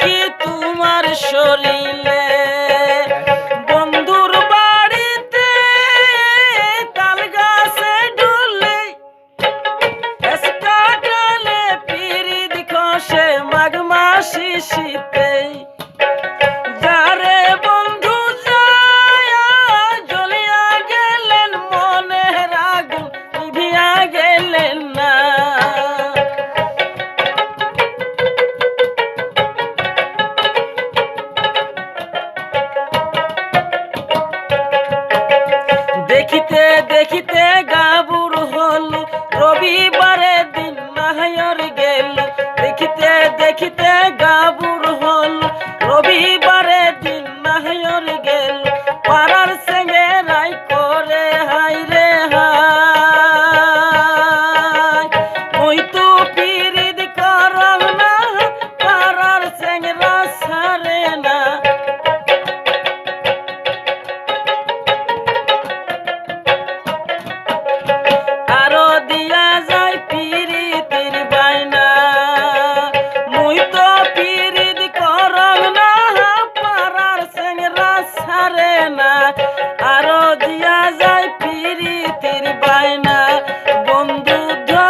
কি তোমার শরীরে বন্ধুর বাড়িতে তাল গাছে ডুলে কাটালে পিরিত খসে মাঘ মাসি শীতে যারে বন্ধু যায়া জ্বলিয়া গেলেন মনের আগুন নিভিয়া গেলেন না। দেখিতে দেখিতে গাবুর হল রবিবারে দিন নাহর গেল দেখিতে দেখিতে গাবুর হল রবিবারে দিন নাহর গেল পাড়ার সঙ্গে রাই করে হাই রে হাই ওই তো পিরিত করব না পাড়ার সঙ্গে রাসারে না। আরো দিয়া যায় পিরিতির বাইনা মুই তো পিরিত করব না পাড়ার সেংরা সারে না। আরো দিয়া যায় পিরিতির বাইনা বন্ধু ধন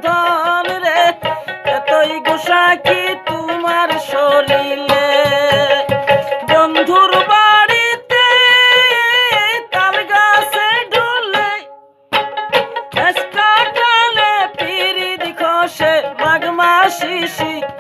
ধন রে এতই গোসা কি তোমার শরীরে বন্ধুর বাড়িতে তাল গাছে ডুলে কাটালে পিরিত খসে মাঘ মাসি শীতে